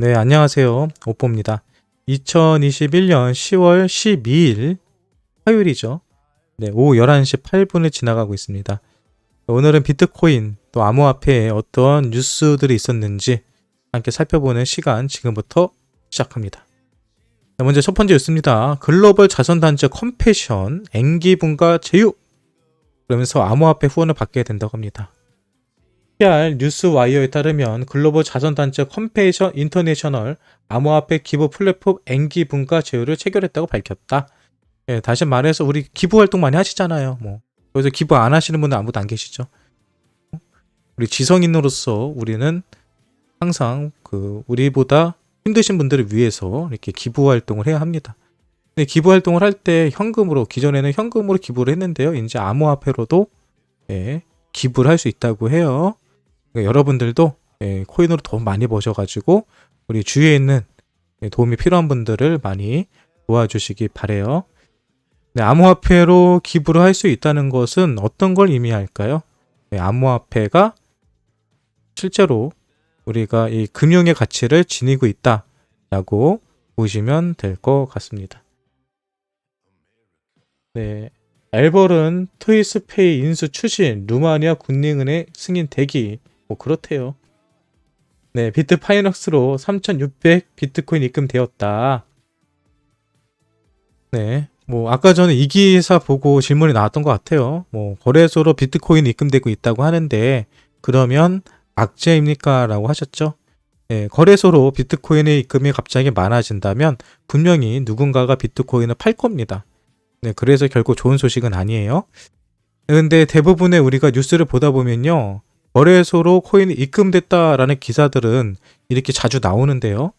네, 안녕하세요. 오뽀입니다. 2021년 10월 12일 화요일이죠. 네, 오후 11시 8분을 지나가고 있습니다. 오늘은 비트코인 또 암호화폐에 어떤 뉴스들이 있었는지 함께 살펴보는 시간 지금부터 시작합니다. 네, 먼저 첫 번째 뉴스입니다. 글로벌 자선단체 컴패션 앵기분과 제휴 그러면서 암호화폐 후원을 받게 된다고 합니다. PR 뉴스와이어에 따르면 글로벌 자선단체 컴패션 인터내셔널 암호화폐 기부 플랫폼 앵기분과 제휴를 체결했다고 밝혔다. 예, 다시 말해서 우리 기부 활동 많이 하시잖아요. 그래서 기부 안 하시는 분은 아무도 안 계시죠. 우리 지성인으로서 우리는 항상 우리보다 힘드신 분들을 위해서 이렇게 기부 활동을 해야 합니다. 근데 기부 활동을 할 때 현금으로, 기존에는 현금으로 기부를 했는데요. 이제 암호화폐로도 기부를 할 수 있다고 해요. 그러니까 여러분들도 코인으로 돈 많이 버셔가지고 우리 주위에 있는 도움이 필요한 분들을 많이 도와주시기 바래요. 네, 암호화폐로 기부를 할 수 있다는 것은 어떤 걸 의미할까요? 네, 암호화폐가 실제로 우리가 이 금융의 가치를 지니고 있다라고 보시면 될 것 같습니다. 네, 엘벌은 트위스페이 인수 추진, 루마니아 군림은행 승인 대기. 그렇대요. 네, 비트파이넥스로 3,600 비트코인 입금되었다. 네, 아까 전에 이 기사 보고 질문이 나왔던 것 같아요. 거래소로 비트코인 입금되고 있다고 하는데 그러면 악재입니까? 라고 하셨죠. 네, 거래소로 비트코인의 입금이 갑자기 많아진다면 분명히 누군가가 비트코인을 팔 겁니다. 네, 그래서 결국 좋은 소식은 아니에요. 근데 대부분의 우리가 뉴스를 보다 보면요. 거래소로 코인이 입금됐다라는 기사들은 이렇게 자주 나오는데요.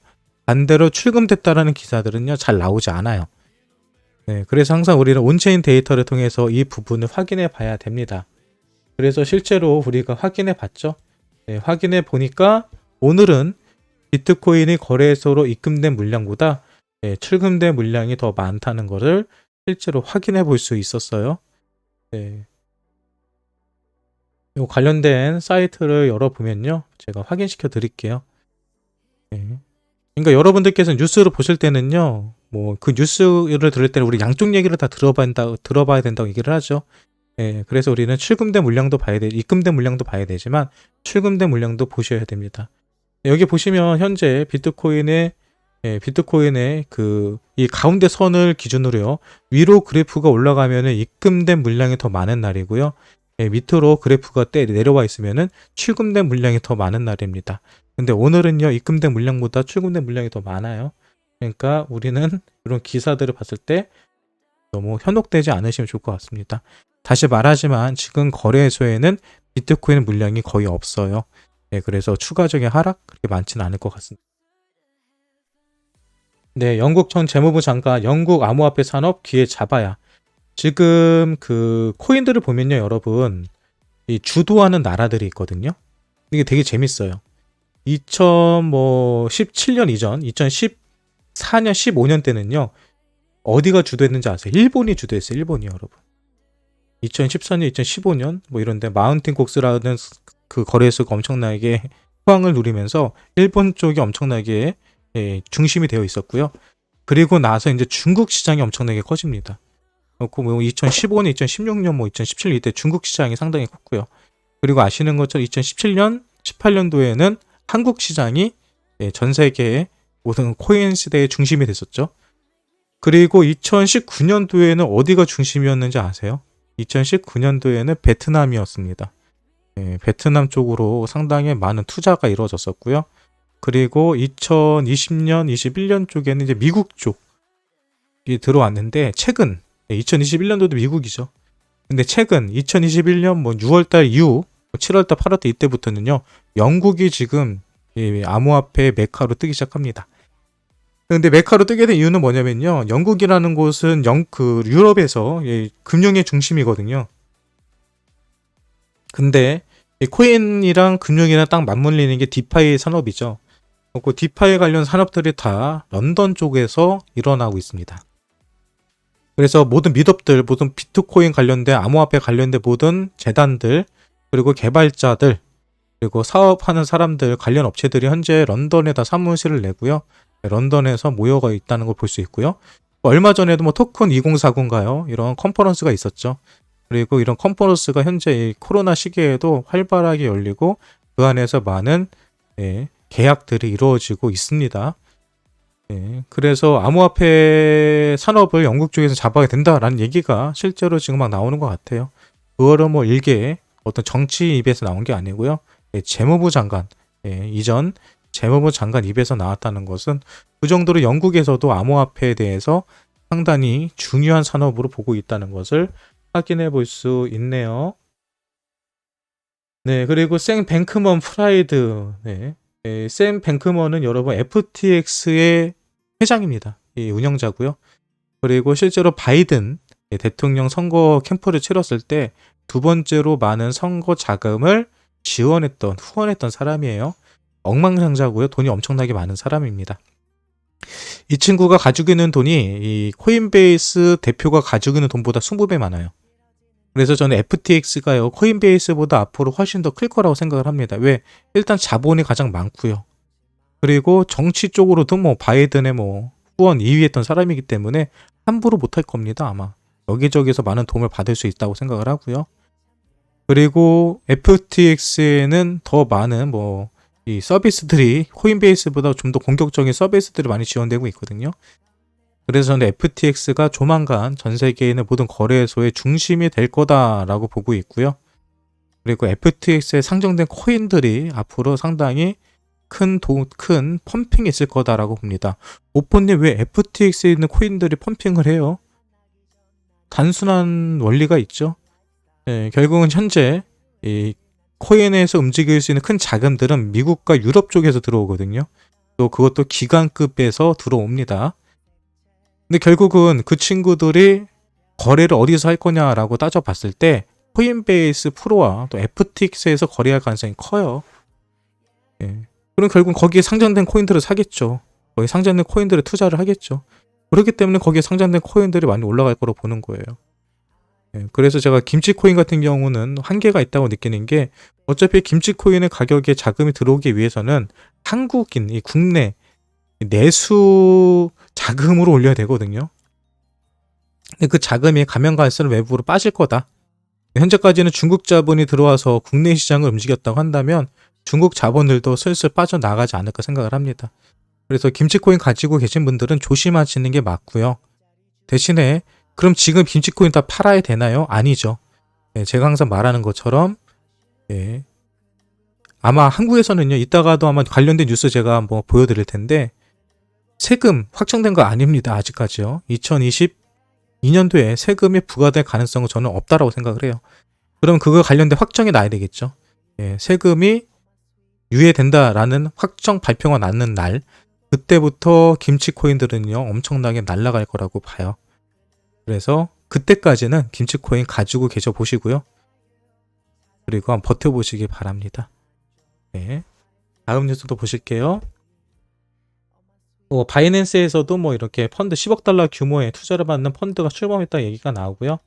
반대로 출금됐다라는 기사들은요. 잘 나오지 않아요. 네, 그래서 항상 우리는 온체인 데이터를 통해서 이 부분을 확인해 봐야 됩니다. 그래서 실제로 우리가 확인해 봤죠. 네, 확인해 보니까 오늘은 비트코인이 거래소로 입금된 물량보다 출금된 물량이 더 많다는 것을 실제로 확인해 볼 수 있었어요. 네. 이 관련된 사이트를 열어보면요. 제가 확인시켜 드릴게요. 네. 그러니까 여러분들께서 뉴스를 보실 때는요. 그 뉴스를 들을 때는 우리 양쪽 얘기를 다 들어봐야 된다고 얘기를 하죠. 네. 그래서 우리는 출금된 물량도 입금된 물량도 봐야 되지만 출금된 물량도 보셔야 됩니다. 여기 보시면 현재 비트코인의 이 가운데 선을 기준으로요. 위로 그래프가 올라가면은 입금된 물량이 더 많은 날이고요. 밑으로 그래프가 내려와 있으면은 출금된 물량이 더 많은 날입니다. 근데 오늘은요, 입금된 물량보다 출금된 물량이 더 많아요. 그러니까 우리는 이런 기사들을 봤을 때 너무 현혹되지 않으시면 좋을 것 같습니다. 다시 말하지만 지금 거래소에는 비트코인 물량이 거의 없어요. 네, 그래서 추가적인 하락 그렇게 많지는 않을 것 같습니다. 네, 영국 전 재무부 장관 영국 암호화폐 산업 기회 잡아야. 지금 코인들을 보면요, 여러분. 이 주도하는 나라들이 있거든요. 이게 되게 재밌어요. 2017년 이전, 2014년, 15년 때는요, 어디가 주도했는지 아세요? 일본이 주도했어요, 일본이요, 여러분. 2014년, 2015년, 이런데 마운틴 곡스라는 그 거래소가 엄청나게 호황을 누리면서 일본 쪽이 엄청나게 중심이 되어 있었고요. 그리고 나서 이제 중국 시장이 엄청나게 커집니다. 2015년, 2016년, 2017년 이때 중국 시장이 상당히 컸고요. 그리고 아시는 것처럼 2017년, 18년도에는 한국 시장이 전 세계의 모든 코인 시대의 중심이 됐었죠. 그리고 2019년도에는 어디가 중심이었는지 아세요? 2019년도에는 베트남이었습니다. 베트남 쪽으로 상당히 많은 투자가 이루어졌었고요. 그리고 2020년, 21년 쪽에는 이제 미국 쪽이 들어왔는데 최근 2021년도도 미국이죠. 근데 최근 2021년 6월달 이후 7월달, 8월달 이때부터는요. 영국이 지금 암호화폐 메카로 뜨기 시작합니다. 근데 메카로 뜨게 된 이유는 뭐냐면요. 영국이라는 곳은 유럽에서 금융의 중심이거든요. 근데 코인이랑 금융이랑 딱 맞물리는 게 디파이 산업이죠. 그 디파이 관련 산업들이 다 런던 쪽에서 일어나고 있습니다. 그래서 모든 미덥들, 모든 비트코인 관련된 암호화폐 관련된 모든 재단들, 그리고 개발자들, 그리고 사업하는 사람들, 관련 업체들이 현재 런던에다 사무실을 내고요. 런던에서 모여가 있다는 걸 볼 수 있고요. 얼마 전에도 뭐 토큰 2049인가요? 이런 컨퍼런스가 있었죠. 그리고 이런 컨퍼런스가 현재 이 코로나 시기에도 활발하게 열리고 그 안에서 많은 계약들이 이루어지고 있습니다. 그래서 암호화폐 산업을 영국 쪽에서 잡아야 된다라는 얘기가 실제로 지금 막 나오는 것 같아요. 그거를 뭐 일개 어떤 정치 입에서 나온 게 아니고요. 재무부 장관, 이전 재무부 장관 입에서 나왔다는 것은 그 정도로 영국에서도 암호화폐에 대해서 상당히 중요한 산업으로 보고 있다는 것을 확인해 볼 수 있네요. 네, 그리고 샘 뱅크먼 프라이드. 샘 뱅크먼은 여러분 FTX의 회장입니다. 이 운영자고요. 그리고 실제로 바이든 대통령 선거 캠프를 치렀을 때 두 번째로 많은 선거 자금을 지원했던, 후원했던 사람이에요. 억만장자고요. 돈이 엄청나게 많은 사람입니다. 이 친구가 가지고 있는 돈이 이 코인베이스 대표가 가지고 있는 돈보다 20배 많아요. 그래서 저는 FTX가요, 코인베이스보다 앞으로 훨씬 더 클 거라고 생각을 합니다. 왜? 일단 자본이 가장 많고요. 그리고 정치 쪽으로도 뭐 바이든의 뭐 후원 2위 했던 사람이기 때문에 함부로 못할 겁니다, 아마. 여기저기서 많은 도움을 받을 수 있다고 생각을 하고요. 그리고 FTX에는 더 많은 뭐 이 서비스들이 코인베이스보다 좀 더 공격적인 서비스들이 많이 지원되고 있거든요. 그래서 저는 FTX가 조만간 전 세계에 있는 모든 거래소의 중심이 될 거다라고 보고 있고요. 그리고 FTX에 상장된 코인들이 앞으로 상당히 큰 펌핑이 있을 거다라고 봅니다. 오퍼님, 왜 FTX에 있는 코인들이 펌핑을 해요? 단순한 원리가 있죠. 결국은 현재 이 코인에서 움직일 수 있는 큰 자금들은 미국과 유럽 쪽에서 들어오거든요. 또 그것도 기관급에서 들어옵니다. 근데 결국은 그 친구들이 거래를 어디서 할 거냐라고 따져봤을 때 코인베이스 프로와 또 FTX에서 거래할 가능성이 커요. 그럼 결국 거기에 상장된 코인들을 사겠죠. 거기 상장된 코인들에 투자를 하겠죠. 그렇기 때문에 거기에 상장된 코인들이 많이 올라갈 거로 보는 거예요. 그래서 제가 김치코인 같은 경우는 한계가 있다고 느끼는 게, 어차피 김치코인의 가격에 자금이 들어오기 위해서는 한국인, 이 국내 내수 자금으로 올려야 되거든요. 근데 그 자금이 가면 갈수록 외부로 빠질 거다. 현재까지는 중국 자본이 들어와서 국내 시장을 움직였다고 한다면 중국 자본들도 슬슬 빠져나가지 않을까 생각을 합니다. 그래서 김치코인 가지고 계신 분들은 조심하시는 게 맞고요. 대신에 그럼 지금 김치코인 다 팔아야 되나요? 아니죠. 제가 항상 말하는 것처럼 아마 한국에서는요, 이따가도 아마 관련된 뉴스 제가 한번 보여드릴 텐데, 세금 확정된 거 아닙니다. 아직까지요. 2022년도에 세금이 부과될 가능성은 저는 없다라고 생각을 해요. 그럼 그거 관련된 확정이 나야 되겠죠. 세금이 유예된다라는 확정 발표가 나는 날, 그때부터 김치코인들은요, 엄청나게 날아갈 거라고 봐요. 그래서 그때까지는 김치코인 가지고 계셔 보시고요. 그리고 한번 버텨보시기 바랍니다. 다음 뉴스도 보실게요. 바이낸스에서도 뭐 이렇게 펀드 10억 달러 규모의 투자를 받는 펀드가 출범했다 얘기가 나오고요.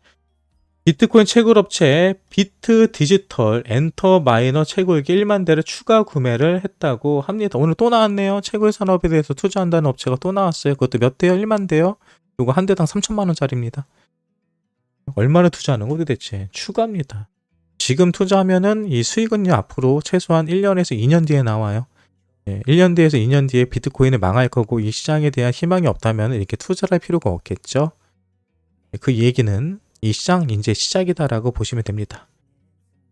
비트코인 채굴업체 비트 디지털 엔터마이너 채굴기 1만 대를 추가 구매를 했다고 합니다. 오늘 또 나왔네요. 채굴 산업에 대해서 투자한다는 업체가 또 나왔어요. 그것도 몇 대요? 1만 대요? 이거 한 대당 3천만 원짜리입니다. 얼마나 투자하는 거 도대체? 추가입니다. 지금 투자하면은 이 수익은요, 앞으로 최소한 1년에서 2년 뒤에 나와요. 1년 뒤에서 2년 뒤에 비트코인이 망할 거고 이 시장에 대한 희망이 없다면 이렇게 투자를 할 필요가 없겠죠. 그 얘기는 이 시장 이제 시작이다라고 보시면 됩니다.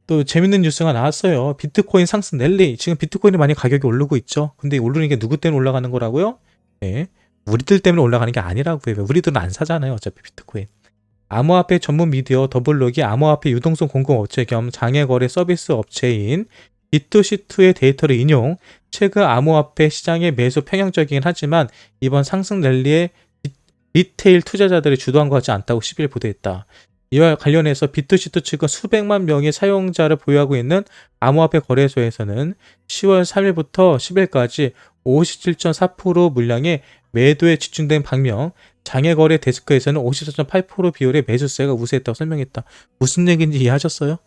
또 재밌는 뉴스가 나왔어요. 비트코인 상승 랠리. 지금 비트코인이 많이 가격이 오르고 있죠. 근데 오르는 게 누구 때문에 올라가는 거라고요? 우리들 때문에 올라가는 게 아니라고요. 우리들은 안 사잖아요. 어차피 비트코인. 암호화폐 전문 미디어 더블록이 암호화폐 유동성 공급 업체 겸 장외거래 서비스 업체인 비트시트의 데이터를 인용, 최근 암호화폐 시장의 매수 편향적이긴 하지만 이번 상승 랠리에 리테일 투자자들이 주도한 것 같지 않다고 10일 보도했다. 이와 관련해서 비트시트 측은 수백만 명의 사용자를 보유하고 있는 암호화폐 거래소에서는 10월 3일부터 10일까지 57.4% 물량의 매도에 집중된 반면 장외거래 데스크에서는 54.8% 비율의 매수세가 우세했다고 설명했다. 무슨 얘기인지 이해하셨어요?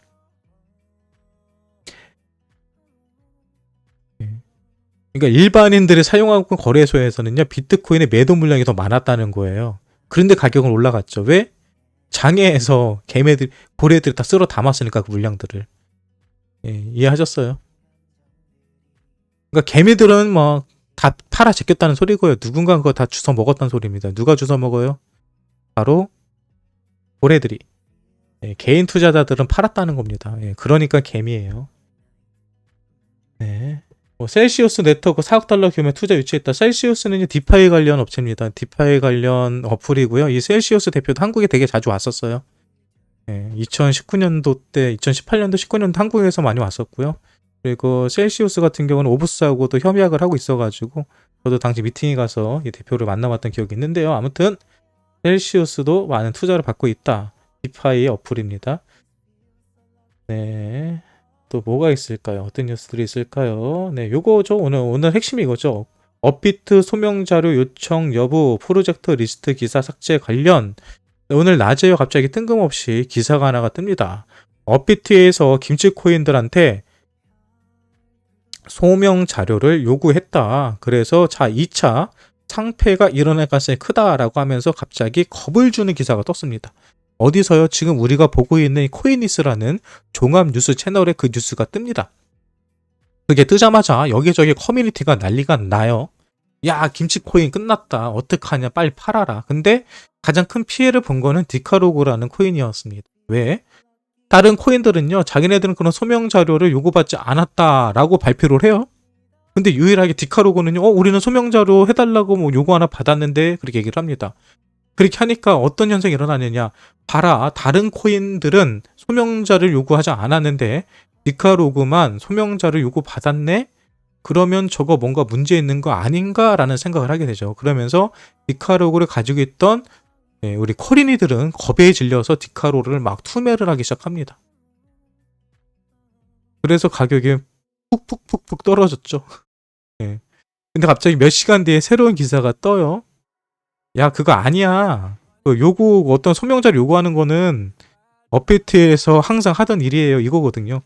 그러니까 일반인들이 사용하고 있는 거래소에서는요, 비트코인의 매도 물량이 더 많았다는 거예요. 그런데 가격은 올라갔죠. 왜? 장애에서 고래들이 다 쓸어 담았으니까 그 물량들을. 예, 이해하셨어요? 그러니까 개미들은 뭐 다 팔아 제꼈다는 소리고요. 누군가 그거 다 주워 먹었다는 소리입니다. 누가 주워 먹어요? 바로 고래들이. 예, 개인 투자자들은 팔았다는 겁니다. 예, 그러니까 개미예요. 네. 셀시우스 네트워크 4억 달러 규모의 투자 유치했다. 셀시우스는 디파이 관련 업체입니다. 디파이 관련 어플이고요. 이 셀시우스 대표도 한국에 되게 자주 왔었어요. 2019년도 때, 2018년도, 19년도 한국에서 많이 왔었고요. 그리고 셀시우스 같은 경우는 오브스하고도 협약을 하고 있어가지고 저도 당시 미팅에 가서 이 대표를 만나봤던 기억이 있는데요. 아무튼 셀시우스도 많은 투자를 받고 있다. 디파이 어플입니다. 네. 또 뭐가 있을까요? 어떤 뉴스들이 있을까요? 네, 요거죠. 오늘 핵심이 이거죠. 업비트 소명 자료 요청 여부 프로젝트 리스트 기사 삭제 관련. 오늘 낮에요. 갑자기 뜬금없이 기사가 하나가 뜹니다. 업비트에서 김치코인들한테 소명 자료를 요구했다. 그래서 2차 상패가 일어날 가능성이 크다라고 하면서 갑자기 겁을 주는 기사가 떴습니다. 어디서요? 지금 우리가 보고 있는 코인니스라는 종합 뉴스 채널에 그 뉴스가 뜹니다. 그게 뜨자마자 여기저기 커뮤니티가 난리가 나요. 야, 김치코인 끝났다. 어떡하냐. 빨리 팔아라. 근데 가장 큰 피해를 본 거는 디카로그라는 코인이었습니다. 왜? 다른 코인들은요, 자기네들은 그런 소명 자료를 요구받지 않았다라고 발표를 해요. 근데 유일하게 디카로그는요, 우리는 소명 자료 해달라고 뭐 요구 하나 받았는데, 그렇게 얘기를 합니다. 그렇게 하니까 어떤 현상이 일어나느냐. 봐라, 다른 코인들은 소명자를 요구하지 않았는데 디카로그만 소명자를 요구받았네? 그러면 저거 뭔가 문제 있는 거 아닌가라는 생각을 하게 되죠. 그러면서 디카로그를 가지고 있던 우리 코린이들은 겁에 질려서 디카로그를 막 투매를 하기 시작합니다. 그래서 가격이 푹푹푹푹 떨어졌죠. 네. 근데 갑자기 몇 시간 뒤에 새로운 기사가 떠요. 야, 그거 아니야. 어떤 소명자를 요구하는 거는 업비트에서 항상 하던 일이에요. 이거거든요.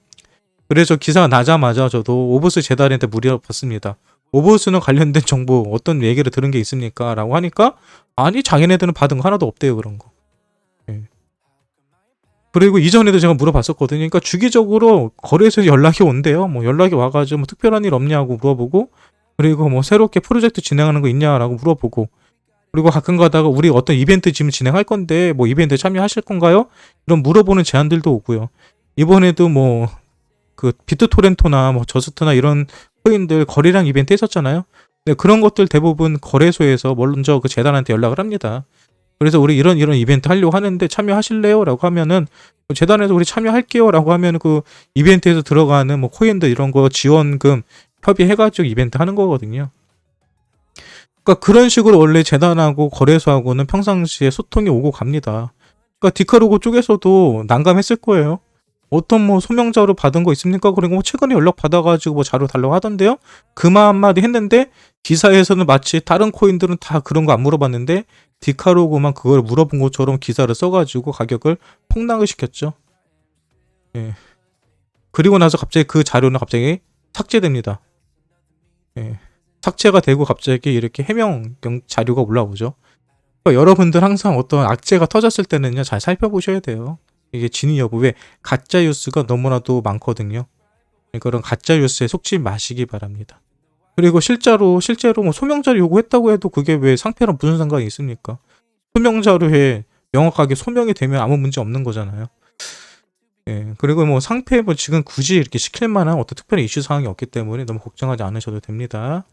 그래서 기사가 나자마자 저도 오버스 재단한테 물어봤습니다. 오버스는 관련된 정보 어떤 얘기를 들은 게 있습니까? 라고 하니까 아니, 자기네들은 받은 거 하나도 없대요. 그런 거. 예. 그리고 이전에도 제가 물어봤었거든요. 그러니까 주기적으로 거래소에서 연락이 온대요. 뭐 연락이 와가지고 뭐 특별한 일 없냐고 물어보고, 그리고 뭐 새롭게 프로젝트 진행하는 거 있냐라고 물어보고, 그리고 가끔 가다가 우리 어떤 이벤트 지금 진행할 건데 뭐 이벤트 참여하실 건가요? 이런 물어보는 제안들도 오고요. 이번에도 뭐 그 비트토렌토나 뭐 저스트나 이런 코인들 거래량 이벤트 했었잖아요. 근데 그런 것들 대부분 거래소에서 먼저 그 재단한테 연락을 합니다. 그래서 우리 이런 이벤트 하려고 하는데 참여하실래요? 라고 하면은 재단에서 우리 참여할게요. 라고 하면 그 이벤트에서 들어가는 뭐 코인들 이런 거 지원금 협의해가지고 이벤트 하는 거거든요. 그러니까 그런 식으로 원래 재단하고 거래소하고는 평상시에 소통이 오고 갑니다. 그러니까 디카로그 쪽에서도 난감했을 거예요. 어떤 뭐 소명자로 받은 거 있습니까? 그리고 뭐 최근에 연락 받아가지고 뭐 자료 달라고 하던데요. 그 말 한마디 했는데 기사에서는 마치 다른 코인들은 다 그런 거 안 물어봤는데 디카로그만 그걸 물어본 것처럼 기사를 써가지고 가격을 폭락을 시켰죠. 예. 그리고 나서 갑자기 그 자료는 갑자기 삭제됩니다. 예. 삭제가 되고 갑자기 이렇게 해명 자료가 올라오죠. 그러니까 여러분들 항상 어떤 악재가 터졌을 때는요, 잘 살펴보셔야 돼요. 이게 진위 여부. 왜? 가짜 뉴스가 너무나도 많거든요. 그런 가짜 뉴스에 속지 마시기 바랍니다. 그리고 실제로 뭐 소명자료 요구했다고 해도 그게 왜 상패랑 무슨 상관이 있습니까? 소명자료에 명확하게 소명이 되면 아무 문제 없는 거잖아요. 예. 그리고 뭐 상패 뭐 지금 굳이 이렇게 시킬 만한 어떤 특별한 이슈 사항이 없기 때문에 너무 걱정하지 않으셔도 됩니다.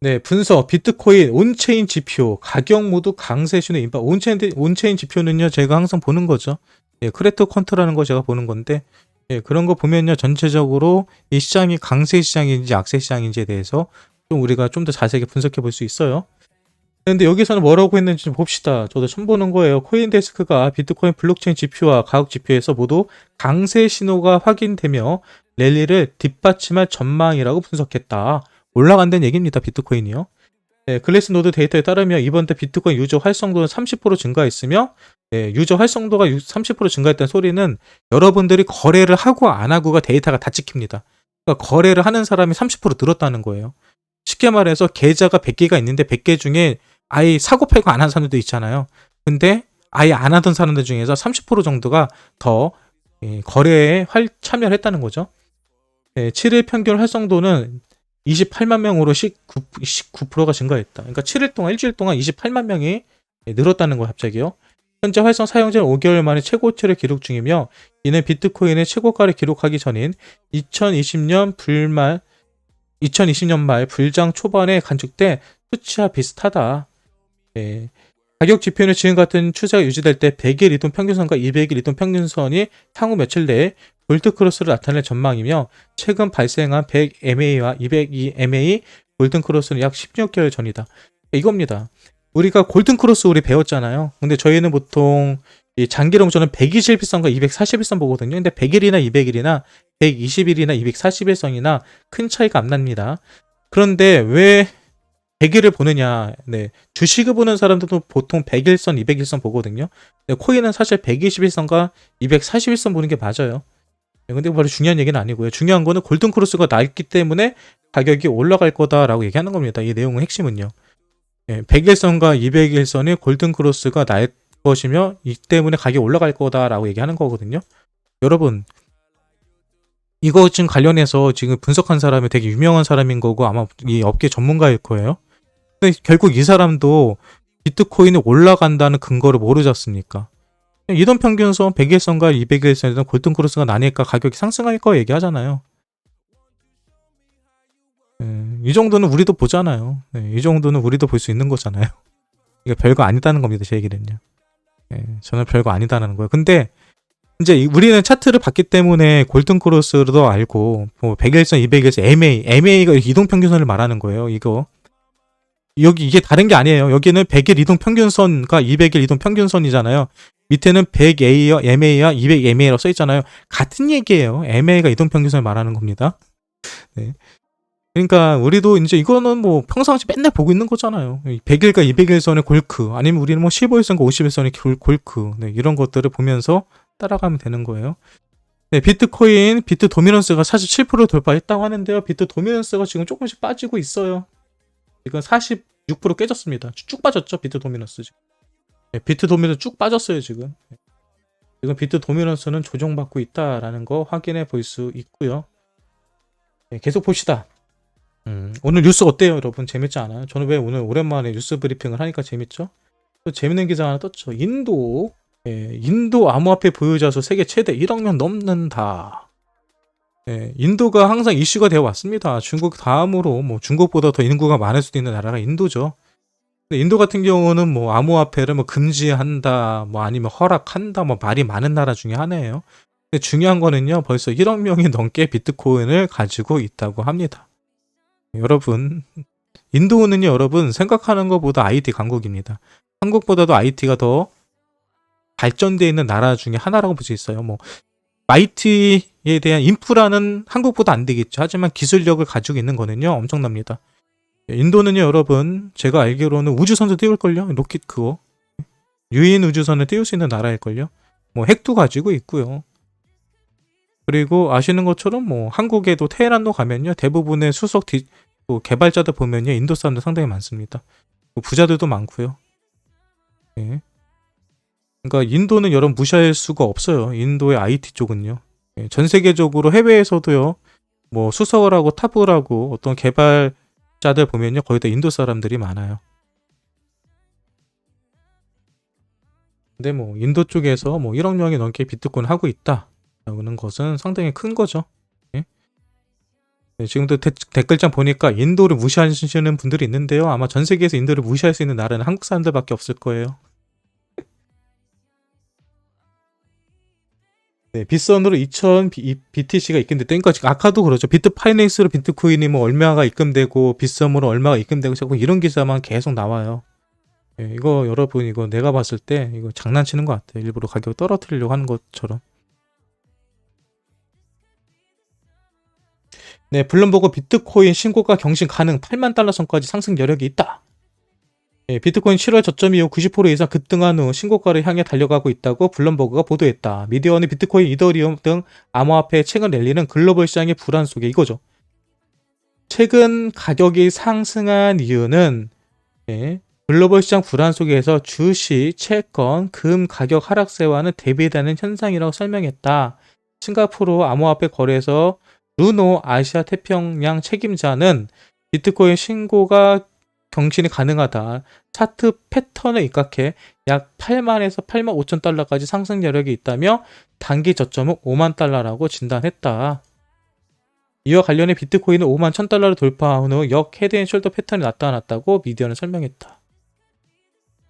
네, 분석, 비트코인, 온체인 지표, 가격 모두 강세 신호 임박. 온체인 지표는요, 제가 항상 보는 거죠. 예, 크레토 컨트라는 거 제가 보는 건데, 예, 그런 거 보면요, 전체적으로 이 시장이 강세 시장인지 악세 시장인지에 대해서 좀 우리가 좀 더 자세하게 분석해 볼 수 있어요. 근데 여기서는 뭐라고 했는지 좀 봅시다. 저도 처음 보는 거예요. 코인데스크가 비트코인 블록체인 지표와 가격 지표에서 모두 강세 신호가 확인되며 랠리를 뒷받침할 전망이라고 분석했다. 올라간다는 얘기입니다. 비트코인이요. 네, 글래스노드 데이터에 따르면 이번 달 비트코인 유저 활성도는 30% 증가했으며, 네, 유저 활성도가 30% 증가했다는 소리는 여러분들이 거래를 하고 안 하고가 데이터가 다 찍힙니다. 그러니까 거래를 하는 사람이 30% 늘었다는 거예요. 쉽게 말해서 계좌가 100개가 있는데 100개 중에 아예 사고 팔고 안 한 사람들도 있잖아요. 근데 아예 안 하던 사람들 중에서 30% 정도가 더 거래에 참여를 했다는 거죠. 7일 평균 활성도는 28만 명으로 19%가 증가했다. 그러니까 7일 동안, 일주일 동안 28만 명이 늘었다는 거예요, 갑자기요. 현재 활성 사용자는 5개월 만에 최고치를 기록 중이며, 이는 비트코인의 최고가를 기록하기 전인 2020년 말 불장 초반에 간축된 수치와 비슷하다. 가격 지표는 지금 같은 추세가 유지될 때 100일 이동 평균선과 200일 이동 평균선이 향후 며칠 내에 골든크로스를 나타낼 전망이며, 최근 발생한 100MA와 202MA 골든크로스는 약 16개월 전이다. 이겁니다. 우리가 골든크로스 우리 배웠잖아요. 근데 저희는 보통 이 장기롱전은 120일선과 240일선 보거든요. 근데 100일이나 200일이나 120일이나 241선이나 큰 차이가 안 납니다. 그런데 왜 100일을 보느냐. 주식을 보는 사람들도 보통 100일선, 200일선 보거든요. 코인은 사실 121선과 241선 보는 게 맞아요. 근데 별로 중요한 얘기는 아니고요. 중요한 거는 골든크로스가 낮기 때문에 가격이 올라갈 거다라고 얘기하는 겁니다. 이 내용의 핵심은요. 100일선과 200일선의 골든크로스가 날 것이며, 이 때문에 가격이 올라갈 거다라고 얘기하는 거거든요. 여러분, 이거 지금 관련해서 지금 분석한 사람이 되게 유명한 사람인 거고 아마 이 업계 전문가일 거예요. 근데 결국 이 사람도 비트코인이 올라간다는 근거를 모르지 않습니까? 이동 평균선 100일선과 200일선에서 골든크로스가 나니까 가격이 상승할 거 얘기하잖아요. 이 정도는 우리도 보잖아요. 이 정도는 우리도 볼 수 있는 거잖아요. 이게 별거 아니다는 겁니다, 제 얘기는요. 저는 별거 아니다는 거예요. 근데 이제 우리는 차트를 봤기 때문에 골든크로스도 알고, 뭐 100일선, 200일선, MA가 이동평균선을 말하는 거예요. 여기 이게 다른 게 아니에요. 여기는 100일 이동평균선과 200일 이동평균선이잖아요. 밑에는 100A와 MA와 200MA라고 써있잖아요. 같은 얘기예요. MA가 이동평균선을 말하는 겁니다. 네. 그러니까 우리도 이제 이거는 뭐 평상시 맨날 보고 있는 거잖아요. 100일과 200일선의 골크, 아니면 우리는 뭐 15일선과 50일선의 골크, 이런 것들을 보면서 따라가면 되는 거예요. 비트코인, 비트 도미넌스가 47% 돌파했다고 하는데요. 비트 도미넌스가 지금 조금씩 빠지고 있어요. 지금 46% 깨졌습니다. 쭉 빠졌죠, 비트 도미넌스 지금. 비트 도미넌스 쭉 빠졌어요, 지금. 지금 비트 도미넌스는 조정받고 있다라는 거 확인해 볼 수 있고요. 계속 봅시다. 오늘 뉴스 어때요, 여러분? 재밌지 않아요? 저는 왜 오늘 오랜만에 뉴스 브리핑을 하니까 재밌죠? 또 재밌는 기사 하나 떴죠. 인도 암호화폐 보유자 수 세계 최대 1억 명 넘는다. 인도가 항상 이슈가 되어 왔습니다. 중국 다음으로, 뭐 중국보다 더 인구가 많을 수도 있는 나라가 인도죠. 근데 인도 같은 경우는 뭐 암호화폐를 뭐 금지한다, 뭐 아니면 허락한다, 뭐 말이 많은 나라 중에 하나예요. 근데 중요한 거는요, 벌써 1억 명이 넘게 비트코인을 가지고 있다고 합니다. 여러분, 인도는요, 여러분 생각하는 것보다 IT 강국입니다. 한국보다도 IT가 더 발전되어 있는 나라 중에 하나라고 볼 수 있어요. 뭐 IT에 대한 인프라는 한국보다 안 되겠죠. 하지만 기술력을 가지고 있는 거는요, 엄청납니다. 인도는요, 여러분, 제가 알기로는 우주선도 띄울걸요. 로켓 그거 유인 우주선을 띄울 수 있는 나라일걸요. 뭐 핵도 가지고 있고요. 그리고 아시는 것처럼 뭐 한국에도 테헤란도 가면요, 대부분의 수석 개발자들 보면요, 인도 사람들 상당히 많습니다. 부자들도 많고요. 그러니까 인도는 여러분 무시할 수가 없어요. 인도의 IT 쪽은요. 전 세계적으로 해외에서도요, 뭐 수석을 하고 탑을 하고 어떤 개발자들 보면요, 거의 다 인도 사람들이 많아요. 근데 뭐 인도 쪽에서 뭐 1억 명이 넘게 비트코인 하고 있다라는 것은 상당히 큰 거죠. 지금도 댓글창 보니까 인도를 무시하시는 분들이 있는데요. 아마 전 세계에서 인도를 무시할 수 있는 나라는 한국 사람들밖에 없을 거예요. 빗선으로 2000 BTC가 입금됐다. 그러니까 지금 아까도 그러죠. 비트 파이낸스로 비트코인이 뭐 얼마가 입금되고 빗썸으로 얼마가 입금되고 자꾸 이런 기사만 계속 나와요. 이거 여러분, 이거 내가 봤을 때 이거 장난치는 것 같아요. 일부러 가격 떨어뜨리려고 하는 것처럼. 블룸버그 비트코인 신고가 경신 가능, $80,000 선까지 상승 여력이 있다. 비트코인 7월 저점 이후 90% 이상 급등한 후 신고가를 향해 달려가고 있다고 블룸버그가 보도했다. 미디어는 비트코인, 이더리움 등 암호화폐의 최근 랠리는 글로벌 시장의 불안 속에 이거죠. 최근 가격이 상승한 이유는 글로벌 시장 불안 속에서 주식, 채권, 금 가격 하락세와는 대비되는 현상이라고 설명했다. 싱가포르 암호화폐 거래소 루노 아시아 태평양 책임자는 비트코인 신고가 경신이 가능하다. 차트 패턴에 입각해 약 8만에서 8만 5천 달러까지 상승 여력이 있다며 단기 저점은 5만 달러라고 진단했다. 이와 관련해 비트코인은 5만 1000달러를 돌파한 후 역 헤드앤숄더 패턴이 나타났다고 미디어는 설명했다.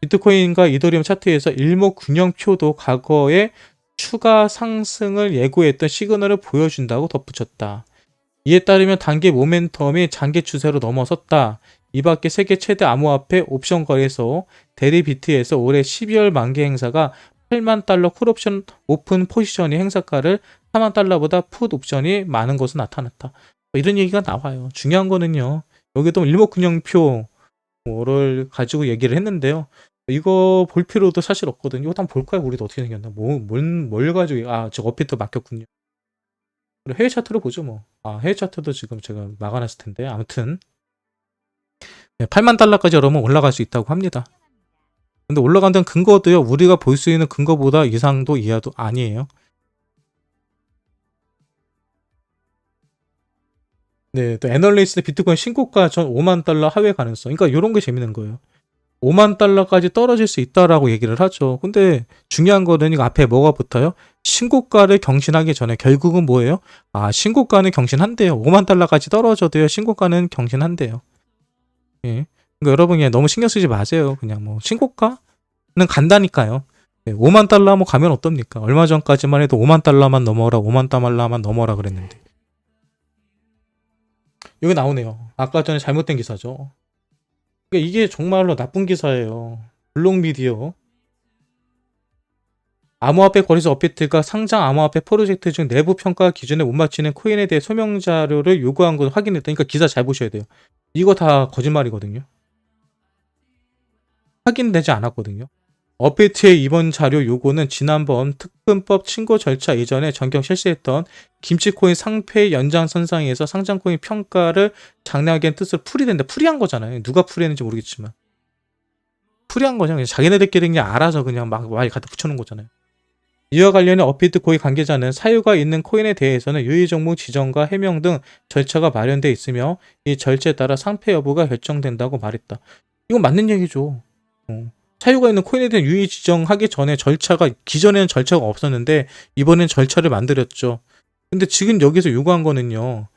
비트코인과 이더리움 차트에서 일목균형표도 과거에 추가 상승을 예고했던 시그널을 보여준다고 덧붙였다. 이에 따르면 단기 모멘텀이 장기 추세로 넘어섰다. 이 밖에 세계 최대 암호화폐 옵션 거래소 데리비트에서 올해 12월 만기 행사가 8만 달러 콜옵션 오픈 포지션이 행사가를 4만 달러보다 풋 옵션이 많은 것으로 나타났다. 이런 얘기가 나와요. 중요한 거는요. 여기도 일목균형표를 가지고 얘기를 했는데요. 이거 볼 필요도 사실 없거든요. 이거 한번 볼까요? 우리도 어떻게 생겼나? 뭘 가지고 저 어피트 막혔군요. 그리고 해외 차트로 보죠 뭐. 해외 차트도 지금 제가 막아놨을 텐데 아무튼 8만 달러까지 여러분 올라갈 수 있다고 합니다. 근데 올라간다는 근거도요. 우리가 볼 수 있는 근거보다 이상도 이하도 아니에요. 네, 또 애널리스트 비트코인 신고가 전 5만 달러 하회 가능성. 그러니까 이런 게 재밌는 거예요. 5만 달러까지 떨어질 수 있다라고 얘기를 하죠. 근데 중요한 거는 이거 앞에 뭐가 붙어요? 신고가를 경신하기 전에 결국은 뭐예요? 신고가는 경신한대요. 5만 달러까지 떨어져도요. 신고가는 경신한대요. 예. 그러니까 여러분 그냥 너무 신경 쓰지 마세요. 그냥 뭐 신고가는 간다니까요. 5만 달러 뭐 가면 어떻습니까? 얼마 전까지만 해도 5만 달러만 넘어라, 5만 달러만 넘어라 그랬는데. 여기 나오네요. 아까 전에 잘못된 기사죠. 그러니까 이게 정말로 나쁜 기사예요. 블록미디어. 암호화폐 거래소 업비트가 상장 암호화폐 프로젝트 중 내부 평가 기준에 못 맞추는 코인에 대해 소명 자료를 요구한 것을 확인했다. 그러니까 기사 잘 보셔야 돼요. 이거 다 거짓말이거든요. 확인되지 않았거든요. 업비트의 이번 자료 요구는 지난번 특근법 신고 절차 이전에 전격 실시했던 김치코인 상패 연장선상에서 상장코인 평가를 장려하기 위한 뜻으로 풀이된다. 풀이한 거잖아요. 누가 풀이했는지 모르겠지만. 풀이한 거잖아요. 그냥 자기네들끼리 그냥 알아서 그냥 막 말 갖다 붙여놓은 거잖아요. 이와 관련해 업비트 고위 관계자는 사유가 있는 코인에 대해서는 유의 종목 지정과 해명 등 절차가 마련돼 있으며 이 절차에 따라 상패 여부가 결정된다고 말했다. 이건 맞는 얘기죠. 사유가 있는 코인에 대한 유의 지정하기 전에 기존에는 절차가 없었는데 이번엔 절차를 만들었죠. 근데 지금 여기서 요구한 거는요.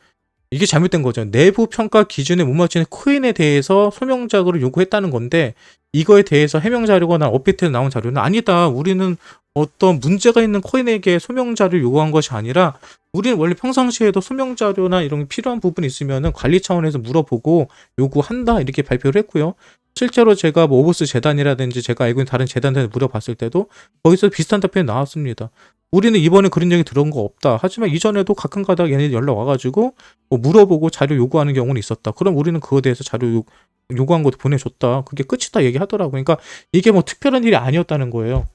이게 잘못된 거죠. 내부 평가 기준에 못 맞추는 코인에 대해서 소명 자료를 요구했다는 건데 이거에 대해서 해명 자료거나 업비트에 나온 자료는 아니다. 우리는 어떤 문제가 있는 코인에게 소명 자료를 요구한 것이 아니라 우리는 원래 평상시에도 소명 자료나 이런 필요한 부분이 있으면 관리 차원에서 물어보고 요구한다 이렇게 발표를 했고요. 실제로 제가 뭐 오보스 재단이라든지 제가 알고 있는 다른 재단들에 물어봤을 때도 거기서 비슷한 답변이 나왔습니다. 우리는 이번에 그런 얘기 들은 거 없다. 하지만 이전에도 가끔가다 얘네들 연락 와가지고 뭐 물어보고 자료 요구하는 경우는 있었다. 그럼 우리는 그거에 대해서 자료 요구한 것도 보내줬다. 그게 끝이다 얘기하더라고요. 그러니까 이게 뭐 특별한 일이 아니었다는 거예요.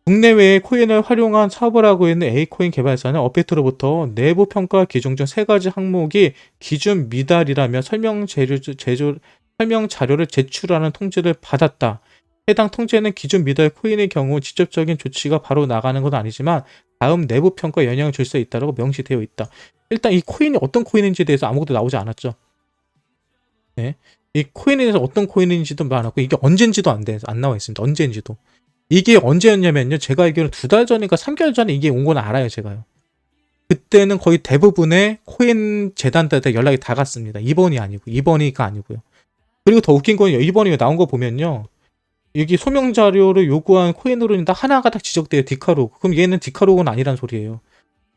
국내외에 코인을 활용한 사업을 하고 있는 A코인 개발사는 업비트로부터 내부 평가 기준 중 3가지 항목이 기준 미달이라며 설명 자료를 제출하는 통지를 받았다. 해당 통지에는 기준 미달 코인의 경우 직접적인 조치가 바로 나가는 건 아니지만 다음 내부 평가에 영향을 줄 수 있다고 명시되어 있다. 일단 이 코인이 어떤 코인인지에 대해서 아무것도 나오지 않았죠. 네. 이 코인에 대해서 어떤 코인인지도 많았고 이게 언젠지도 안 나와 있습니다. 언젠지도. 이게 언제였냐면요. 제가 알기로는 2달 전인가 3개월 전에 이게 온 건 알아요. 제가요. 그때는 거의 대부분의 코인 재단들한테 연락이 다 갔습니다. 이번이가 아니고요. 그리고 더 웃긴 건 이번에 나온 거 보면요. 여기 소명 자료를 요구한 코인으로는 딱 하나가 딱 지적돼요. 디카로그. 그럼 얘는 디카로그는 아니란 소리예요.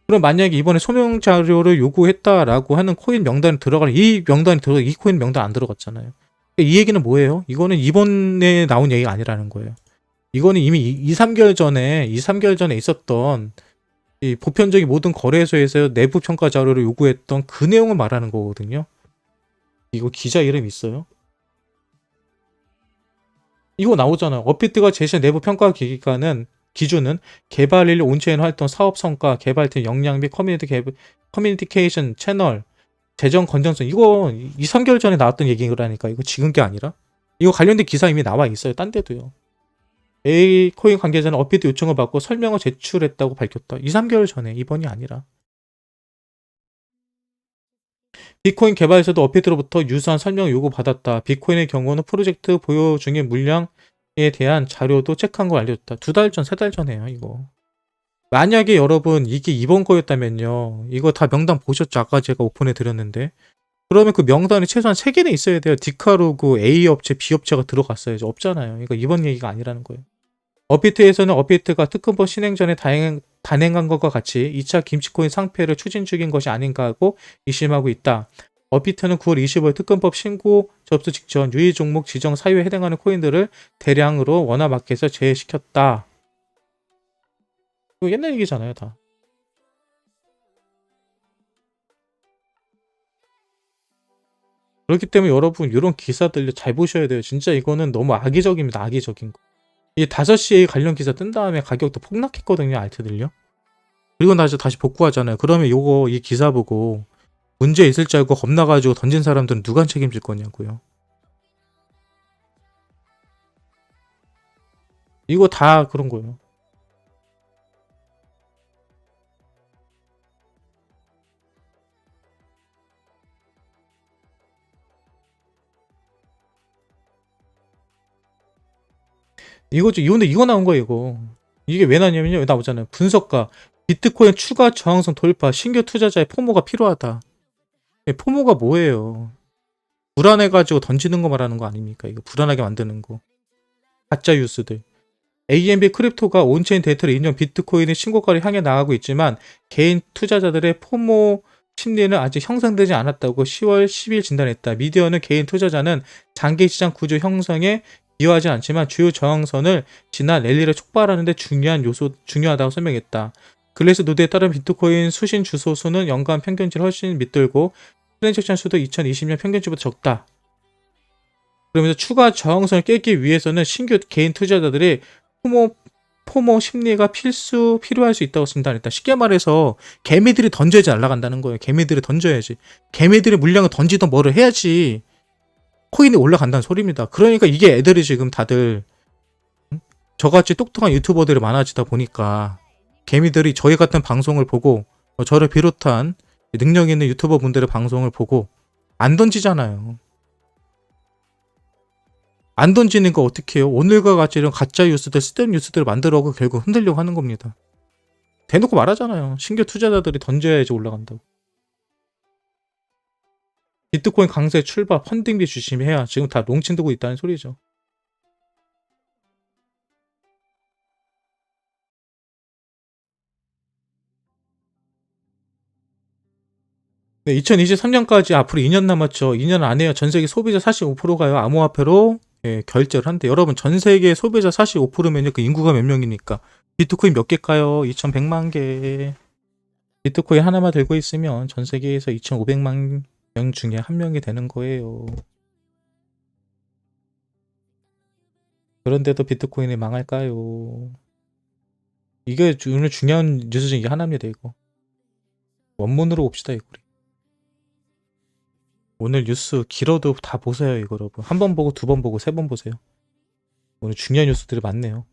그럼 만약에 이번에 소명 자료를 요구했다라고 하는 코인 명단에 들어갈 이 코인 명단 안 들어갔잖아요. 이 얘기는 뭐예요? 이거는 이번에 나온 얘기가 아니라는 거예요. 이거는 이미 2-3개월 전에 있었던 이 보편적인 모든 거래소에서 내부 평가 자료를 요구했던 그 내용을 말하는 거거든요. 이거 기자 이름 있어요? 이거 나오잖아요. 업비트가 제시한 내부 평가 기준은 개발인력 온체인 활동, 사업 성과, 개발팀 역량 및 커뮤니케이션 채널, 재정 건전성. 이거 2, 3개월 전에 나왔던 얘기라니까. 이거 지금 게 아니라. 이거 관련된 기사 이미 나와 있어요. 딴 데도요. A코인 관계자는 업비트 요청을 받고 설명을 제출했다고 밝혔다. 2, 3개월 전에, 이번이 아니라. 비트코인 개발에서도 업비트로부터 유사한 설명을 요구받았다. 비트코인의 경우는 프로젝트 보유 중인 물량에 대한 자료도 체크한 걸 알려줬다. 2달 전, 3달 전에요, 이거. 만약에 여러분 이게 이번 거였다면요. 이거 다 명단 보셨죠? 아까 제가 오픈해 드렸는데. 그러면 그 명단에 최소한 3개는 있어야 돼요. 디카로그, A 업체, B 업체가 들어갔어야죠. 없잖아요. 이거 이번 얘기가 아니라는 거예요. 업비트에서는 업비트가 특허법 신행 전에 단행한 것과 같이 2차 김치코인 상패를 추진 중인 것이 아닌가 하고 의심하고 있다. 업비트는 9월 25일 특검법 신고 접수 직전 유의 종목 지정 사유에 해당하는 코인들을 대량으로 원화마켓에 제외시켰다. 이거 옛날 얘기잖아요, 다. 그렇기 때문에 여러분 이런 기사들 잘 보셔야 돼요. 진짜 이거는 너무 악의적입니다. 악의적인 거. 이 5시에 관련 기사 뜬 다음에 가격도 폭락했거든요. 알트들요. 그리고 나서 다시 복구하잖아요. 그러면 요거 이 기사 보고 문제 있을 줄 알고 겁나가지고 던진 사람들은 누가 책임질 거냐고요. 이거 다 그런 거예요. 이거죠. 근데 이거 나온 거예요, 이거. 이게 왜 나냐면요. 여기 나오잖아요. 분석가. 비트코인 추가 저항성 돌파. 신규 투자자의 포모가 필요하다. 포모가 뭐예요? 불안해가지고 던지는 거 말하는 거 아닙니까? 이거 불안하게 만드는 거. 가짜 뉴스들. AMB 크립토가 온체인 데이터를 인정 비트코인의 신고가를 향해 나가고 있지만 개인 투자자들의 포모 심리는 아직 형성되지 않았다고 10월 10일 진단했다. 미디어는 개인 투자자는 장기 시장 구조 형성에 기여하지 않지만 주요 저항선을 지나 랠리를 촉발하는 데 중요하다고 설명했다. 글래스 노드에 따른 비트코인 수신 주소 수는 연간 평균치를 훨씬 밑들고 트랜잭션 수도 2020년 평균치보다 적다. 그러면서 추가 저항선을 깨기 위해서는 신규 개인 투자자들이 포모 심리가 필요할 수 있다고 진단했다. 쉽게 말해서 개미들이 던져야지 날아간다는 거예요. 개미들이 던져야지. 개미들이 물량을 던지던 뭐를 해야지 코인이 올라간다는 소리입니다. 그러니까 이게 애들이 지금 다들 저같이 똑똑한 유튜버들이 많아지다 보니까 개미들이 저희 같은 방송을 보고 저를 비롯한 능력 있는 유튜버 분들의 방송을 보고 안 던지잖아요. 안 던지는 거 어떻게 해요? 오늘과 같이 이런 가짜 뉴스들, 쓰던 뉴스들을 만들어서 결국 흔들려고 하는 겁니다. 대놓고 말하잖아요. 신규 투자자들이 던져야지 올라간다고. 비트코인 강세 출발, 펀딩비 주심해야 지금 다 롱친 두고 있다는 소리죠. 네, 2023년까지 앞으로 2년 남았죠. 2년 안에 전 세계 소비자 45%가요. 암호화폐로 결제를 한대. 여러분 전 세계 소비자 45%면요. 그 인구가 몇 명이니까. 비트코인 몇 개일까요? 2100만 개. 비트코인 하나만 들고 있으면 전 세계에서 2500만 명 중에 한 명이 되는 거예요. 그런데도 비트코인이 망할까요? 이게 오늘 중요한 뉴스 중에 하나입니다. 이거. 원문으로 봅시다. 이거. 오늘 뉴스 길어도 다 보세요. 이거 여러분. 한 번 보고 2번 보고 3번 보세요. 오늘 중요한 뉴스들이 많네요.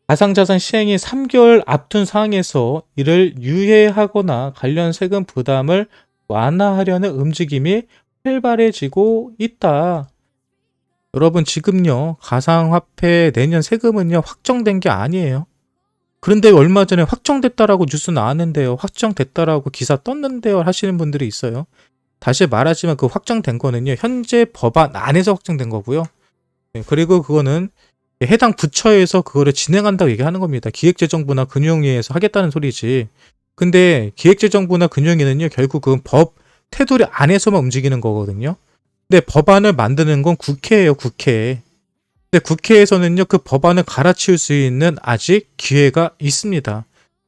가상자산 시행이 3개월 앞둔 상황에서 이를 유예하거나 관련 세금 부담을 완화하려는 움직임이 활발해지고 있다. 여러분 지금요. 가상화폐 내년 세금은요. 확정된 게 아니에요. 그런데 얼마 전에 확정됐다라고 뉴스 나왔는데요. 확정됐다라고 기사 떴는데요. 하시는 분들이 있어요. 다시 말하지만 그 확정된 거는요. 현재 법안 안에서 확정된 거고요. 그리고 그거는 해당 부처에서 그거를 진행한다고 얘기하는 겁니다. 기획재정부나 금융위에서 하겠다는 소리지. 근데 기획재정부나 금융위는요. 결국 그건 법 테두리 안에서만 움직이는 거거든요. 근데 법안을 만드는 건 국회예요. 국회. 근데 국회에서는요. 그 법안을 갈아치울 수 있는 아직 기회가 있습니다.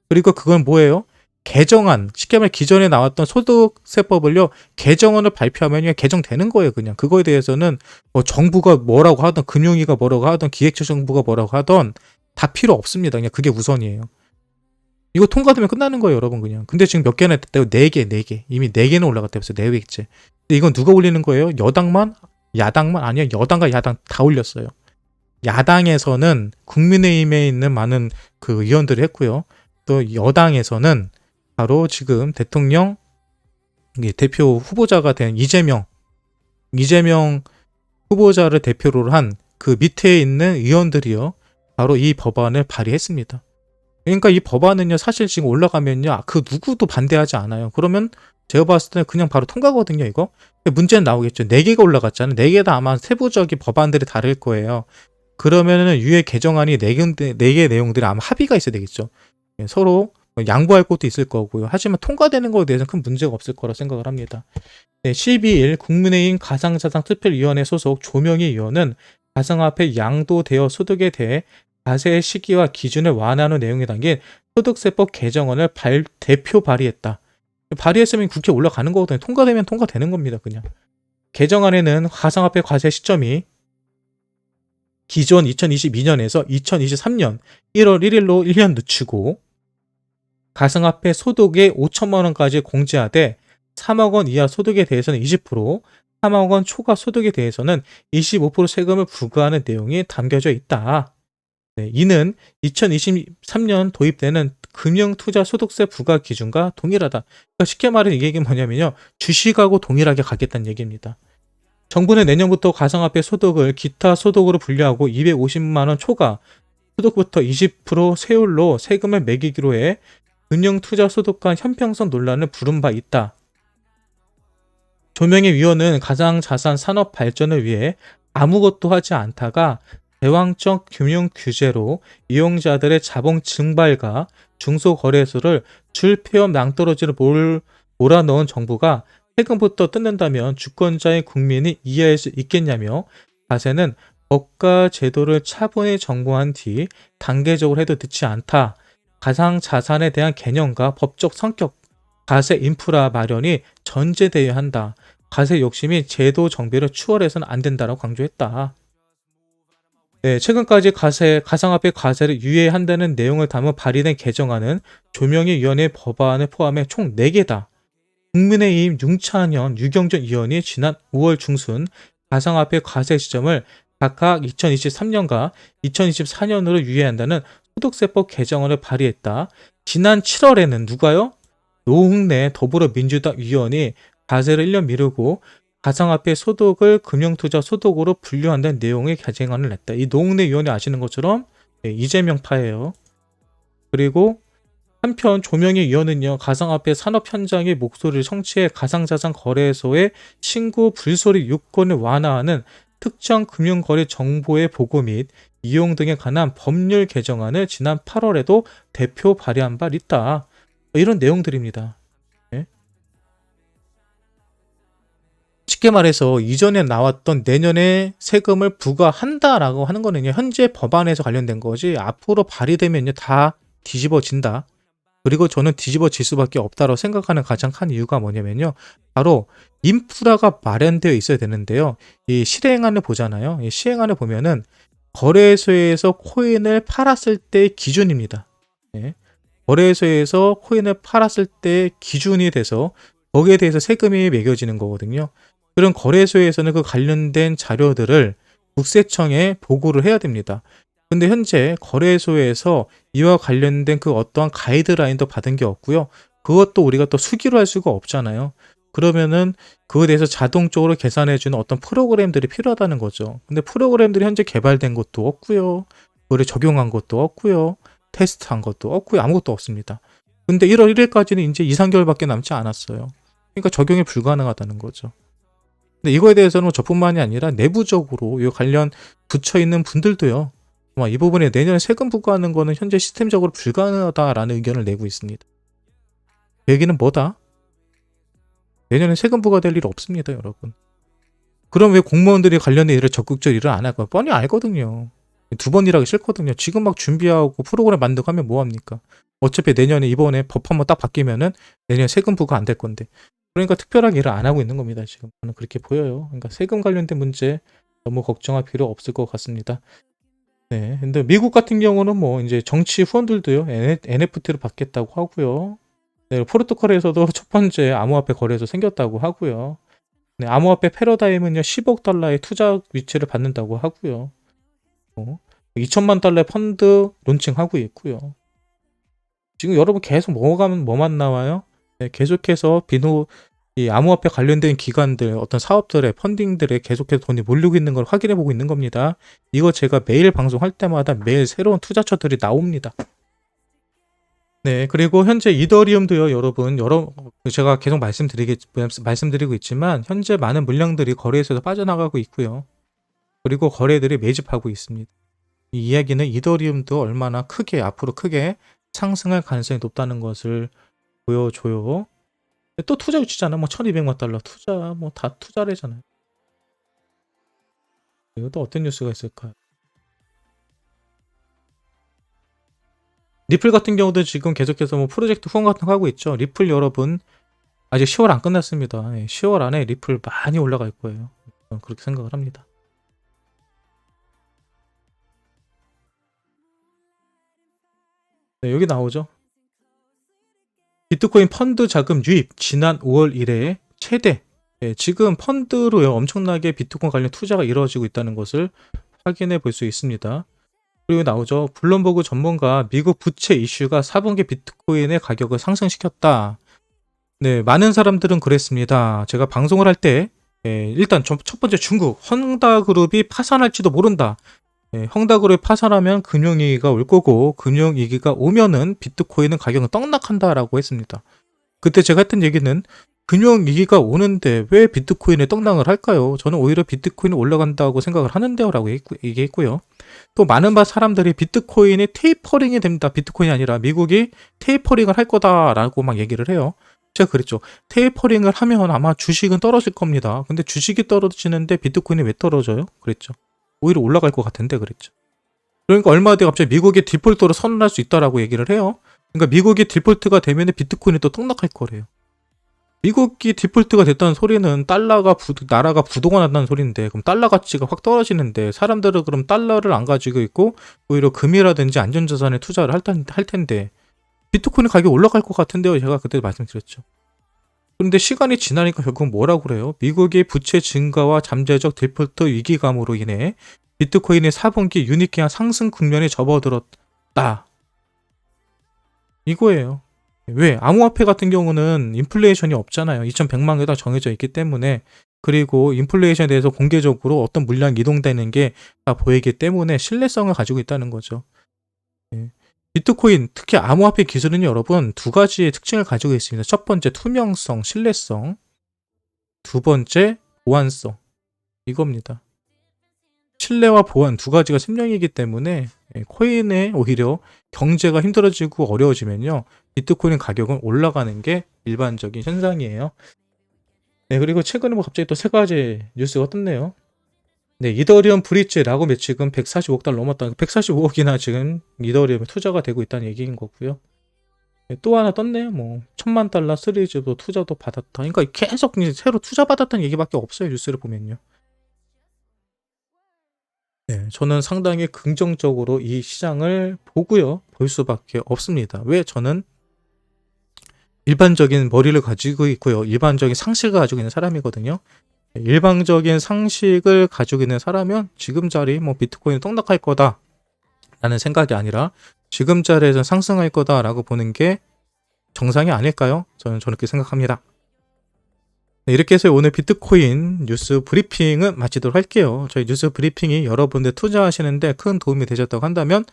그리고 그건 뭐예요? 개정안, 쉽게 말해 기존에 나왔던 소득세법을요, 개정안을 발표하면 개정되는 거예요, 그냥. 그거에 대해서는 뭐 정부가 뭐라고 하던, 금융위가 뭐라고 하던, 기획재정부가 뭐라고 하던, 다 필요 없습니다. 그냥 그게 우선이에요. 이거 통과되면 끝나는 거예요, 여러분, 그냥. 근데 지금 몇 개나 됐다고? 4개, 4개. 이미 4개는 올라갔다 벌써 4회째. 근데 이건 누가 올리는 거예요? 여당만? 야당만? 아니요, 여당과 야당 다 올렸어요. 야당에서는 국민의힘에 있는 많은 그 의원들이 했고요. 또 여당에서는 바로 지금 대통령 대표 후보자가 된 이재명 후보자를 대표로 한 그 밑에 있는 의원들이요. 바로 이 법안을 발의했습니다. 그러니까 이 법안은요, 사실 지금 올라가면요, 그 누구도 반대하지 않아요. 그러면 제가 봤을 때는 그냥 바로 통과거든요, 이거. 문제는 나오겠죠. 4개가 올라갔잖아요. 4개 다 아마 세부적인 법안들이 다를 거예요. 그러면은 유예 개정안이 4개 내용들이 아마 합의가 있어야 되겠죠. 서로 양보할 것도 있을 거고요. 하지만 통과되는 거에 대해서는 큰 문제가 없을 거라 생각을 합니다. 네, 12일 국민의힘 가상자산특별위원회 소속 조명희 의원은 가상화폐 양도되어 소득에 대해 과세 시기와 기준을 완화하는 내용이 담긴 소득세법 개정안을 대표 발의했다. 발의했으면 국회에 올라가는 거거든요. 통과되면 통과되는 겁니다. 그냥. 개정안에는 가상화폐 과세 시점이 기존 2022년에서 2023년 1월 1일로 1년 늦추고 가상화폐 소득의 5천만 원까지 공제하되 3억 원 이하 소득에 대해서는 20%, 3억 원 초과 소득에 대해서는 25% 세금을 부과하는 내용이 담겨져 있다. 네, 이는 2023년 도입되는 금융투자소득세 부과 기준과 동일하다. 그러니까 쉽게 말해 이 얘기는 뭐냐면요. 주식하고 동일하게 가겠다는 얘기입니다. 정부는 내년부터 가상화폐 소득을 기타 소득으로 분류하고 250만 원 초과 소득부터 20% 세율로 세금을 매기기로 해 금융투자소득 간 형평성 논란을 부른 바 있다. 조명희 위원은 가상자산 산업 발전을 위해 아무것도 하지 않다가 대왕적 금융 규제로 이용자들의 자본 증발과 중소거래소를 줄폐업 낭떠러지로 몰아넣은 정부가 세금부터 뜯는다면 주권자인 국민이 이해할 수 있겠냐며 과세는 법과 제도를 차분히 정부한 뒤 단계적으로 해도 늦지 않다. 가상자산에 대한 개념과 법적 성격, 과세 인프라 마련이 전제되어야 한다. 과세 욕심이 제도 정비를 추월해서는 안 된다라고 강조했다. 네, 최근까지 가상화폐 과세를 유예한다는 내용을 담은 발의된 개정안은 조명희 위원회 법안을 포함해 총 4개다. 국민의힘 윤찬현, 유경준 의원이 지난 5월 중순 가상화폐 과세 시점을 각각 2023년과 2024년으로 유예한다는 소득세법 개정안을 발의했다. 지난 7월에는 누가요? 노웅래 더불어민주당 의원이 과세를 1년 미루고 가상화폐 소득을 금융투자 소득으로 분류한다는 내용의 개정안을 냈다. 이 노웅래 의원이 아시는 것처럼 이재명파예요. 그리고 한편 조명희 의원은요, 가상화폐 산업 현장의 목소리를 청취해 가상자산 거래소의 신고 불소리 요건을 완화하는 특정 금융거래 정보의 보고 및 이용 등에 관한 법률 개정안을 지난 8월에도 대표 발의한 바 있다. 이런 내용들입니다. 네? 쉽게 말해서 이전에 나왔던 내년에 세금을 부과한다라고 하는 거는요, 현재 법안에서 관련된 거지 앞으로 발의되면요 다 뒤집어진다. 그리고 저는 뒤집어질 수밖에 없다고 생각하는 가장 큰 이유가 뭐냐면요, 바로 인프라가 마련되어 있어야 되는데요, 이 실행안을 보잖아요. 이 실행안을 보면은 거래소에서 코인을 팔았을 때 기준입니다. 네. 거래소에서 코인을 팔았을 때 기준이 돼서 거기에 대해서 세금이 매겨지는 거거든요. 그런 거래소에서는 그 관련된 자료들을 국세청에 보고를 해야 됩니다. 근데 현재 거래소에서 이와 관련된 그 어떠한 가이드라인도 받은 게 없고요. 그것도 우리가 또 수기로 할 수가 없잖아요. 그러면은 그거에 대해서 자동적으로 계산해주는 어떤 프로그램들이 필요하다는 거죠. 근데 프로그램들이 현재 개발된 것도 없고요. 그걸 적용한 것도 없고요. 테스트한 것도 없고요. 아무것도 없습니다. 근데 1월 1일까지는 이제 2, 3개월밖에 남지 않았어요. 그러니까 적용이 불가능하다는 거죠. 근데 이거에 대해서는 저뿐만이 아니라 내부적으로 이 관련 부처 있는 분들도요, 이 부분에 내년에 세금 부과하는 거는 현재 시스템적으로 불가능하다라는 의견을 내고 있습니다. 얘기는 뭐다? 내년에 세금 부과될 일 없습니다, 여러분. 그럼 왜 공무원들이 관련된 일을 적극적으로 일을 안 할까요? 뻔히 알거든요. 2번 일하기 싫거든요. 지금 막 준비하고 프로그램 만들고 하면 뭐합니까? 어차피 내년에 이번에 법 한번 딱 바뀌면은 내년 세금 부과 안 될 건데. 그러니까 특별하게 일을 안 하고 있는 겁니다. 지금 저는 그렇게 보여요. 그러니까 세금 관련된 문제 너무 걱정할 필요 없을 것 같습니다. 네. 근데 미국 같은 경우는 뭐 이제 정치 후원들도요. NFT로 받겠다고 하고요. 네, 포르투갈에서도 첫 번째 암호화폐 거래소 생겼다고 하고요. 네, 암호화폐 패러다임은요 10억 달러의 투자 위치를 받는다고 하고요. 2천만 달러의 펀드 론칭하고 있고요. 지금 여러분 계속 뭐만 나와요? 네, 계속해서 이 암호화폐 관련된 기관들, 어떤 사업들의 펀딩들에 계속해서 돈이 몰리고 있는 걸 확인해 보고 있는 겁니다. 이거 제가 매일 방송할 때마다 매일 새로운 투자처들이 나옵니다. 네, 그리고 현재 이더리움도요, 여러분, 제가 계속 말씀드리고 있지만, 현재 많은 물량들이 거래소에서 빠져나가고 있고요. 그리고 거래들이 매집하고 있습니다. 이 이야기는 이더리움도 얼마나 앞으로 크게 상승할 가능성이 높다는 것을 보여줘요. 또 투자 유치잖아. 뭐 1200만 달러 투자, 뭐 다 투자래잖아요. 그리고 또 어떤 뉴스가 있을까요? 리플 같은 경우도 지금 계속해서 뭐 프로젝트 후원 같은 거 하고 있죠. 리플 여러분, 아직 10월 안 끝났습니다. 10월 안에 리플 많이 올라갈 거예요. 저는 그렇게 생각을 합니다. 네, 여기 나오죠. 비트코인 펀드 자금 유입 지난 5월 이래 최대. 지금 펀드로요 엄청나게 비트코인 관련 투자가 이루어지고 있다는 것을 확인해 볼 수 있습니다. 그리고 나오죠. 블룸버그 전문가 미국 부채 이슈가 4분기 비트코인의 가격을 상승시켰다. 네, 많은 사람들은 그랬습니다. 제가 방송을 할 때 일단 첫 번째 중국 헝다그룹이 파산할지도 모른다. 헝다그룹이 파산하면 금융위기가 올 거고 금융위기가 오면은 비트코인은 가격은 떡락한다라고 했습니다. 그때 제가 했던 얘기는 금융위기가 오는데 왜 비트코인에 떡락을 할까요? 저는 오히려 비트코인이 올라간다고 생각을 하는데요 라고 얘기했고요. 또 많은 사람들이 비트코인이 테이퍼링이 됩니다. 비트코인이 아니라 미국이 테이퍼링을 할 거다라고 막 얘기를 해요. 제가 그랬죠. 테이퍼링을 하면 아마 주식은 떨어질 겁니다. 근데 주식이 떨어지는데 비트코인이 왜 떨어져요? 그랬죠. 오히려 올라갈 것 같은데 그랬죠. 그러니까 얼마 뒤에 갑자기 미국이 디폴트로 선언할 수 있다라고 얘기를 해요. 그러니까 미국이 디폴트가 되면 비트코인이 또 떡락할 거래요. 미국이 디폴트가 됐다는 소리는 나라가 부도가 난다는 소리인데 그럼 달러 가치가 확 떨어지는데 사람들은 그럼 달러를 안 가지고 있고 오히려 금이라든지 안전자산에 투자를 할 텐데 비트코인 가격이 올라갈 것 같은데요. 제가 그때 말씀드렸죠. 그런데 시간이 지나니까 결국 뭐라고 그래요? 미국의 부채 증가와 잠재적 디폴트 위기감으로 인해 비트코인의 4분기 유니크한 상승 국면에 접어들었다. 이거예요. 왜? 암호화폐 같은 경우는 인플레이션이 없잖아요. 2100만 개가 정해져 있기 때문에 그리고 인플레이션에 대해서 공개적으로 어떤 물량이 이동되는 게 다 보이기 때문에 신뢰성을 가지고 있다는 거죠. 비트코인, 특히 암호화폐 기술은 여러분 두 가지의 특징을 가지고 있습니다. 첫 번째 투명성, 신뢰성. 두 번째 보안성. 이겁니다. 신뢰와 보안 두 가지가 생명이기 때문에 코인의 오히려 경제가 힘들어지고 어려워지면요. 비트코인 가격은 올라가는 게 일반적인 현상이에요. 네, 그리고 최근에 뭐 갑자기 또 세 가지 뉴스가 떴네요. 네, 이더리움 브릿지라고 매치금 145억 달러 넘었다. 145억이나 지금 이더리움에 투자가 되고 있다는 얘기인 거고요. 네, 또 하나 떴네요. 뭐 1000만 달러 시리즈도 투자도 받았다. 그러니까 계속 새로 투자 받았다는 얘기밖에 없어요. 뉴스를 보면요. 네, 저는 상당히 긍정적으로 이 시장을 보고요. 볼 수밖에 없습니다. 왜? 저는 일반적인 머리를 가지고 있고요. 일반적인 상식을 가지고 있는 사람이거든요. 일반적인 상식을 가지고 있는 사람은 지금 자리 뭐 비트코인이 떡락할 거다 라는 생각이 아니라 지금 자리에서 상승할 거다 라고 보는 게 정상이 아닐까요? 저는 저렇게 생각합니다. 네, 이렇게 해서 오늘 비트코인 뉴스 브리핑은 마치도록 할게요. 저희 뉴스 브리핑이 여러분들 투자하시는데 큰 도움이 되셨다고 한다면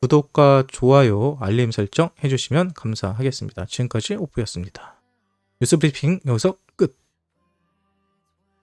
구독과 좋아요, 알림 설정 해주시면 감사하겠습니다. 지금까지 오프였습니다. 뉴스 브리핑 여기서